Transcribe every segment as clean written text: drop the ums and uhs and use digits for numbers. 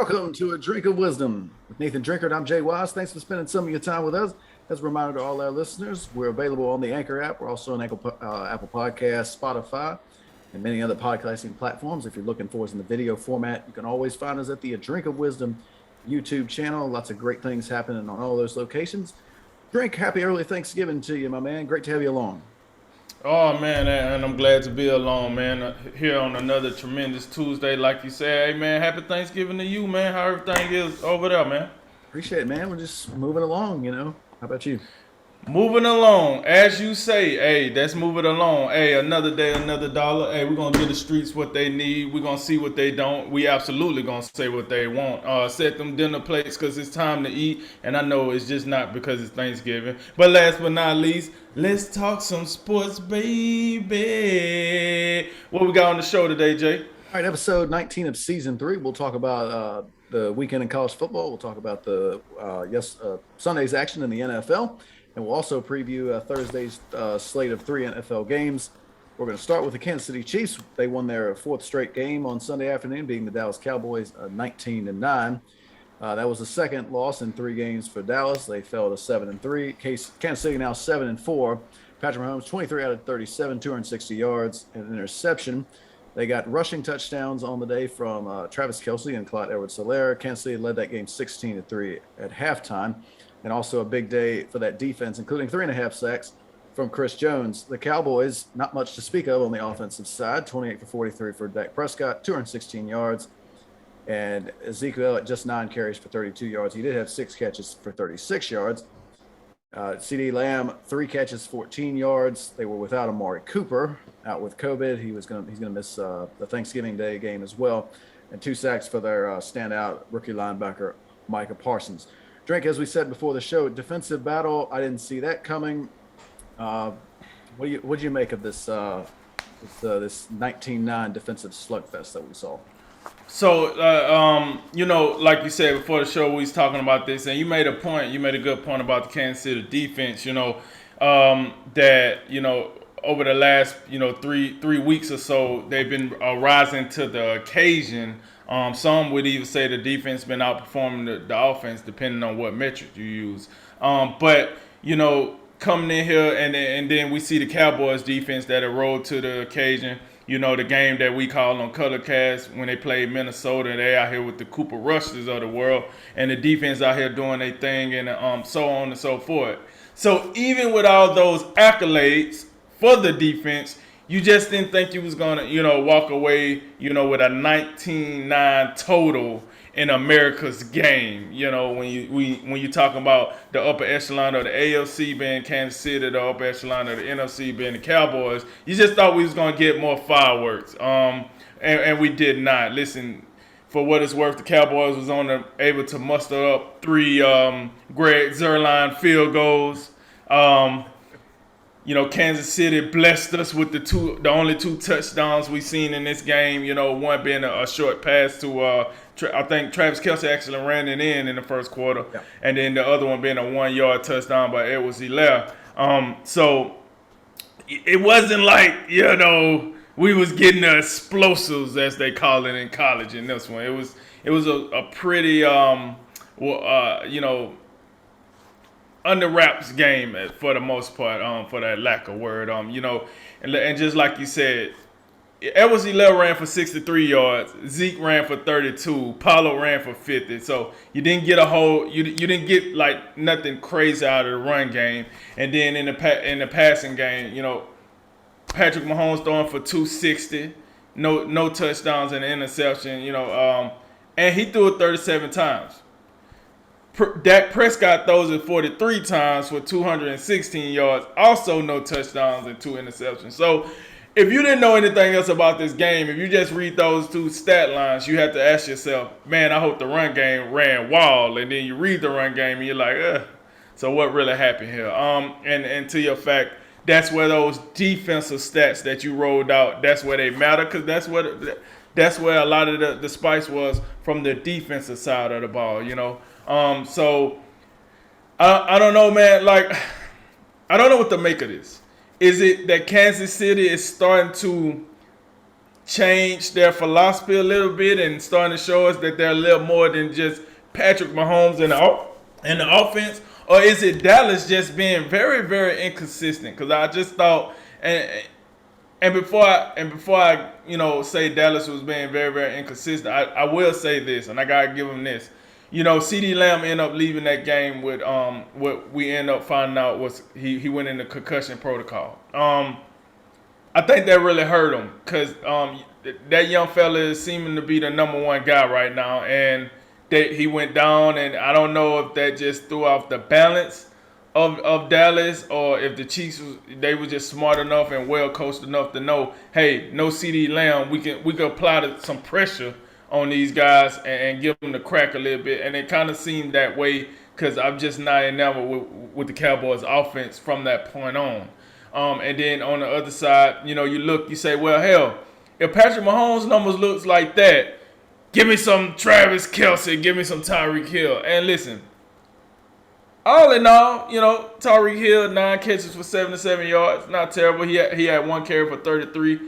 Welcome to A Drink of Wisdom with Nathan Drinkard. I'm Jay Wise. Thanks for spending some of your time with us. As a reminder to all our listeners, we're available on the Anchor app. We're also on Apple Podcasts, Spotify, and many other podcasting platforms. If you're looking for us in the video format, you can always find us at the A Drink of Wisdom YouTube channel. Lots of great things happening on all those locations. Drink, happy early Thanksgiving to you, my man. Great to have you along. Oh man, and I'm glad to be along, man. Here on another tremendous Tuesday, like you said. Hey man, happy Thanksgiving to you, man. How everything is over there, man? Appreciate it, man. We're just moving along. How about you? Moving along, as you say. Hey, that's moving along. Hey, another day, another dollar. Hey, we're gonna give the streets what they need. We're gonna see what they don't. We absolutely gonna say what they want. Set them dinner plates because it's time to eat. And I know it's just not because it's Thanksgiving. But last but not least, let's talk some sports, baby. What we got on the show today, Jay? All right, episode 19 of season 3. We'll talk about the weekend in college football. We'll talk about the Sunday's action in the NFL, and we'll also preview Thursday's slate of 3 NFL games. We're going to start with the Kansas City Chiefs. They won their 4th straight game on Sunday afternoon, beating the Dallas Cowboys 19-9. That was the second loss in 3 games for Dallas. They fell to 7-3. Kansas City now 7-4. Patrick Mahomes 23 out of 37, 260 yards, and an interception. They got rushing touchdowns on the day from Travis Kelce and Clyde Edwards-Helaire. Kansas City led that game 16-3 at halftime. And also a big day for that defense, including 3.5 sacks from Chris Jones. The Cowboys, not much to speak of on the offensive side. 28 for 43 for Dak Prescott, 216 yards. And Ezekiel at just 9 carries for 32 yards. He did have 6 catches for 36 yards. CeeDee Lamb, 3 catches, 14 yards. They were without Amari Cooper, out with COVID. He's going to miss the Thanksgiving Day game as well. And 2 sacks for their standout rookie linebacker, Micah Parsons. Drink, as we said before the show, defensive battle. I didn't see that coming. What do you make of this 19-9 defensive slugfest that we saw? So, like you said before the show, we was talking about this, and you made a point. You made a good point about the Kansas City defense. That over the last 3 weeks or so, they've been rising to the occasion. Some would even say the defense been outperforming the offense, depending on what metric you use. But coming in here, and then we see the Cowboys defense that rose to the occasion. The game that we call on Colorcast when they played Minnesota, they out here with the Cooper Rushes of the world, and the defense out here doing their thing, and so on and so forth. So even with all those accolades for the defense, you just didn't think you was gonna, walk away, with a 19-9 total in America's game. When you talk about the upper echelon of the AFC being Kansas City, the upper echelon of the NFC being the Cowboys, you just thought we was gonna get more fireworks. And we did not. Listen, for what it's worth, the Cowboys was able to muster up 3 Greg Zuerlein field goals. Kansas City blessed us with the only 2 touchdowns we seen in this game. One being a short pass to I think Travis Kelce actually ran it in the first quarter, Yeah. and then the other one being a 1-yard touchdown by Edwards-Helaire. So it wasn't like we was getting the explosives as they call it in college in this one. It was a pretty under wraps game for the most part, for that lack of word. And just like you said, Edwards-Helaire ran for 63 yards. Zeke ran for 32. Pollard ran for 50. So you didn't get you didn't get like nothing crazy out of the run game. And then in the passing game, Patrick Mahomes throwing for 260, no touchdowns and an interception. And he threw it 37 times. Dak Prescott throws it 43 times for 216 yards, also no touchdowns and 2 interceptions. So if you didn't know anything else about this game, if you just read those 2 stat lines, you have to ask yourself, man, I hope the run game ran wild. And then you read the run game and you're like, so what really happened here? And to your fact, that's where those defensive stats that you rolled out, that's where they matter, because that's where a lot of the spice was from the defensive side of the ball, So I don't know, man. Like, I don't know what to make of this. Is it that Kansas City is starting to changed their philosophy a little bit and starting to show us that they're a little more than just Patrick Mahomes in the offense? Or is it Dallas just being very, very inconsistent? Because I just thought, and before I say Dallas was being very, very inconsistent, I will say this, and I gotta give him this. CD Lamb ended up leaving that game with what we end up finding out was he went into concussion protocol. I think that really hurt him because that young fella is seeming to be the number one guy right now, and that he went down, and I don't know if that just threw off the balance of Dallas, or if the Chiefs they were just smart enough and well coached enough to know, hey, no CD Lamb, we can apply some pressure on these guys and give them the crack a little bit, and it kind of seemed that way because I'm just not enamored with the Cowboys offense from that point on. And then on the other side, you say, well, hell, if Patrick Mahomes' numbers looks like that, give me some Travis Kelce, give me some Tyreek Hill. And listen, all in all, Tyreek Hill, 9 catches for 77 yards, not terrible. He had 1 carry for 33.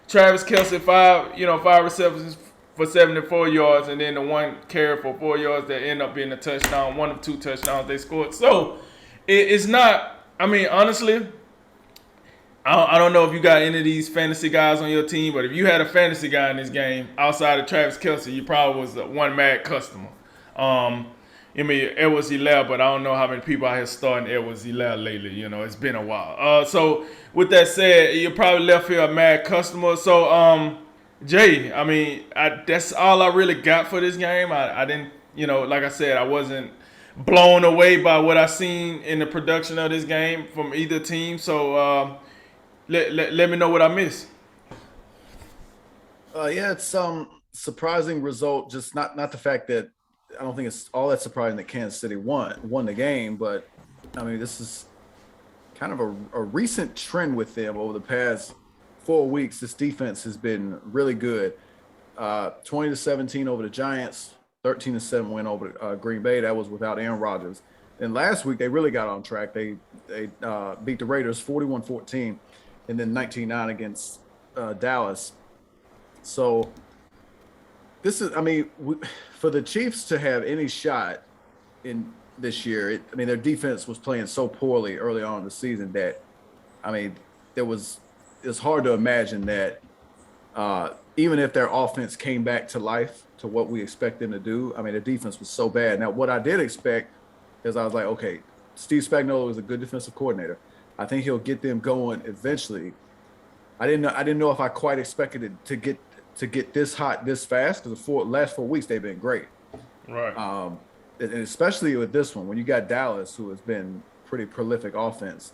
Travis Kelce, 5 receptions for 74 yards, and then the 1 carry for 4 yards that ended up being a touchdown, 1 of 2 touchdowns they scored. So it's not. I mean, honestly, I don't know if you got any of these fantasy guys on your team, but if you had a fantasy guy in this game outside of Travis Kelce, you probably was one mad customer. I mean, Edwards Hilaire, but I don't know how many people out here starting Edwards Hilaire lately. It's been a while. So with that said, you probably left here a mad customer. So Jay, I mean, that's all I really got for this game. I didn't, like I said, I wasn't blown away by what I seen in the production of this game from either team. So let me know what I missed. Yeah, it's surprising result. Just not the fact that I don't think it's all that surprising that Kansas City won the game, but I mean this is kind of a recent trend with them over the past 4 weeks. This defense has been really good. 20-17 over the Giants, 13-7 win over Green Bay. That was without Aaron Rodgers. And last week they really got on track. They beat the Raiders 41-14, and then 19-9 against Dallas. So this is, I mean, for the Chiefs to have any shot in this year, I mean, their defense was playing so poorly early on in the season that, I mean, it's hard to imagine that even if their offense came back to life to what we expect them to do, I mean, the defense was so bad. Now, what I did expect is I was like, okay, Steve Spagnuolo is a good defensive coordinator. I think he'll get them going eventually. I didn't know if I quite expected it to get this hot this fast, because the last 4 weeks they've been great. Right. And especially with this one, when you got Dallas, who has been pretty prolific offense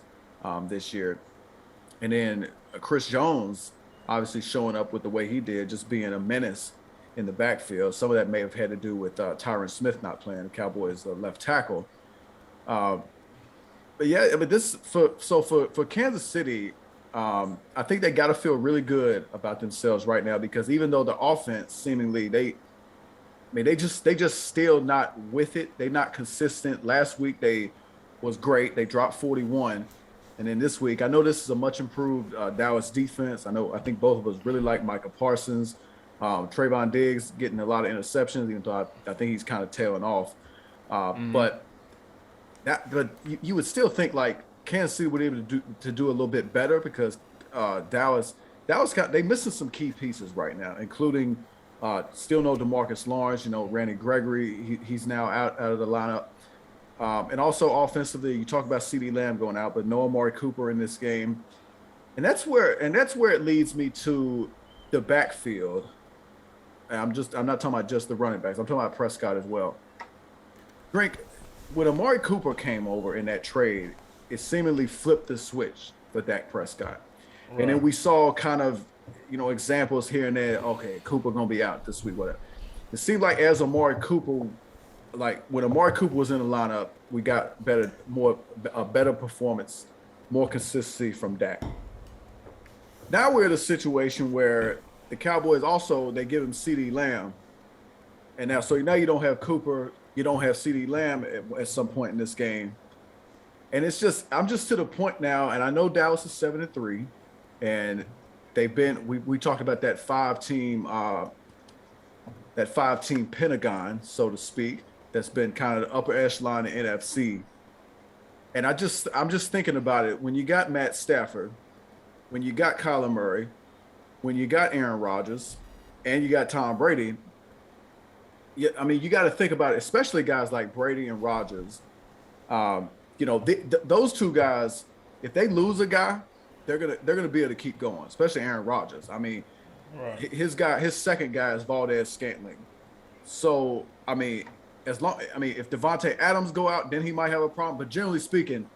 this year, and then Chris Jones obviously showing up with the way he did, just being a menace in the backfield. Some of that may have had to do with Tyron Smith not playing, the Cowboys' left tackle. But yeah, but for Kansas City, I think they got to feel really good about themselves right now, because even though the offense seemingly they just still not with it. They're not consistent. Last week they was great. They dropped 41, and then this week I know this is a much improved Dallas defense. I think both of us really like Micah Parsons, Trayvon Diggs getting a lot of interceptions, even though I think he's kind of tailing off. But you would still think like Kansas City would be able to do a little bit better, because Dallas they missing some key pieces right now, including still no DeMarcus Lawrence. Randy Gregory, he's now out of the lineup, and also offensively, you talk about CD Lamb going out, but no Amari Cooper in this game, and that's where it leads me to the backfield. And I'm not talking about just the running backs. I'm talking about Prescott as well. Drink, when Amari Cooper came over in that trade, it seemingly flipped the switch for Dak Prescott. Right. And then we saw kind of, examples here and there. Okay, Cooper going to be out this week, whatever. It seemed like as Amari Cooper, like when Amari Cooper was in the lineup, we got a better performance, more consistency from Dak. Now we're in a situation where the Cowboys also, they give him CD Lamb. And now you don't have Cooper, you don't have CD Lamb at some point in this game. And I'm just to the point now, and I know Dallas is 7-3, and they've been we talked about that 5 team Pentagon, so to speak, that's been kind of the upper echelon in NFC. And I'm just thinking about it. When you got Matt Stafford, when you got Kyler Murray, when you got Aaron Rodgers, and you got Tom Brady, yeah, I mean, you got to think about it, especially guys like Brady and Rodgers. Those two guys, if they lose a guy, they're gonna be able to keep going, especially Aaron Rodgers. I mean, Right. his second guy is Valdez Scantling. So I mean, if Devontae Adams go out, then he might have a problem. But generally speaking,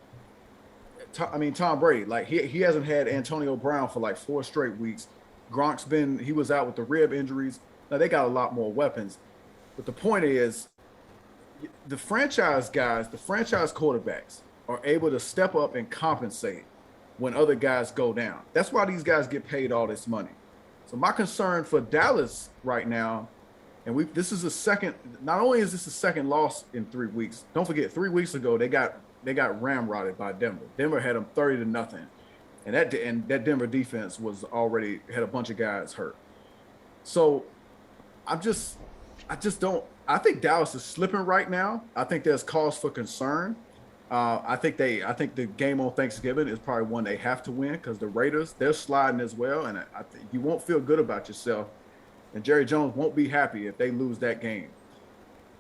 Tom Brady, like he hasn't had Antonio Brown for like 4 straight weeks. He was out with the rib injuries. Now they got a lot more weapons. But the point is, the franchise guys, the franchise quarterbacks are able to step up and compensate when other guys go down. That's why these guys get paid all this money. So my concern for Dallas right now, and this is a second. Not only is this a second loss in 3 weeks. Don't forget, 3 weeks ago they got ramrodded by Denver. Denver had them 30-0, and that Denver defense was already had a bunch of guys hurt. So I'm just I just don't. I think Dallas is slipping right now. I think there's cause for concern. I think the game on Thanksgiving is probably one they have to win because the Raiders they're sliding as well, and I think you won't feel good about yourself, and Jerry Jones won't be happy if they lose that game.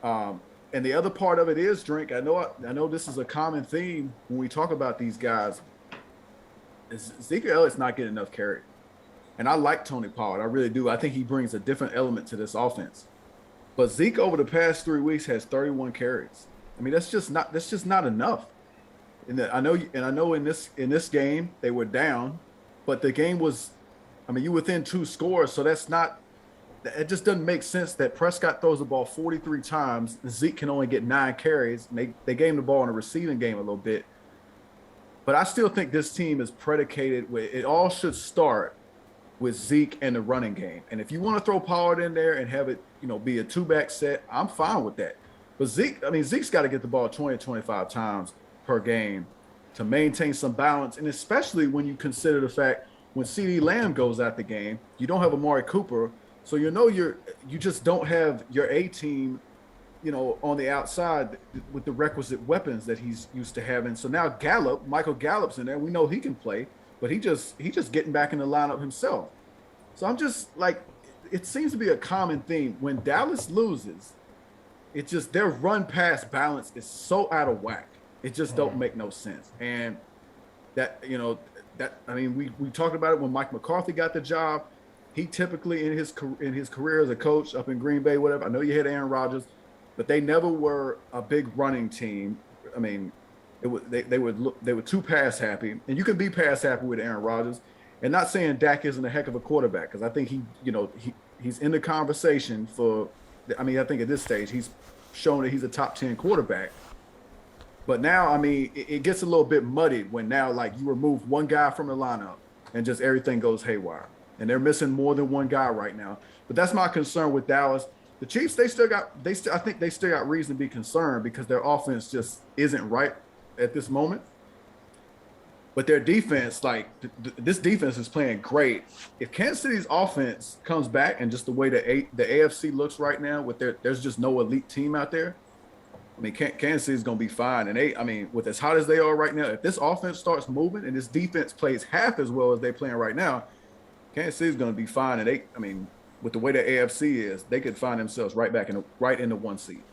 And the other part of it is drink. I know this is a common theme when we talk about these guys. Is Zeke Elliott's not getting enough carry, and I like Tony Pollard. I really do. I think he brings a different element to this offense. But Zeke over the past 3 weeks has 31 carries. I mean, that's just not enough. I know in this game they were down, but the game was, I mean, you within 2 scores, so that's not. It just doesn't make sense that Prescott throws the ball 43 times, and Zeke can only get 9 carries. And they gave him the ball in a receiving game a little bit, but I still think this team is predicated with it. All should start with Zeke and the running game. And if you want to throw Pollard in there and have it, be a 2-back set, I'm fine with that. But Zeke's got to get the ball 20, 25 times per game to maintain some balance. And especially when you consider the fact when CeeDee Lamb goes out the game, you don't have Amari Cooper. So you just don't have your A team, on the outside with the requisite weapons that he's used to having. So now Michael Gallup's in there. We know he can play, but he just getting back in the lineup himself. So I'm just like, it seems to be a common theme when Dallas loses. It's just their run pass balance is so out of whack. It just don't make no sense. And we talked about it when Mike McCarthy got the job. He typically in his career as a coach up in Green Bay, whatever. I know you had Aaron Rodgers, but they never were a big running team. I mean, they were too pass happy, and you can be pass happy with Aaron Rodgers. And not saying Dak isn't a heck of a quarterback, because I think he's in the conversation for. I mean, I think at this stage he's shown that he's a top 10 quarterback. But now, I mean, it gets a little bit muddied when now like you remove one guy from the lineup and just everything goes haywire. And they're missing more than one guy right now. But that's my concern with Dallas. The Chiefs, I think they still got reason to be concerned because their offense just isn't right at this moment. But their defense, this defense is playing great. If Kansas City's offense comes back and just the way the AFC looks right now, there's just no elite team out there. I mean, Kansas City's going to be fine. And with as hot as they are right now, if this offense starts moving and this defense plays half as well as they're playing right now, Kansas City's going to be fine. And with the way the AFC is, they could find themselves right in the 1 seed.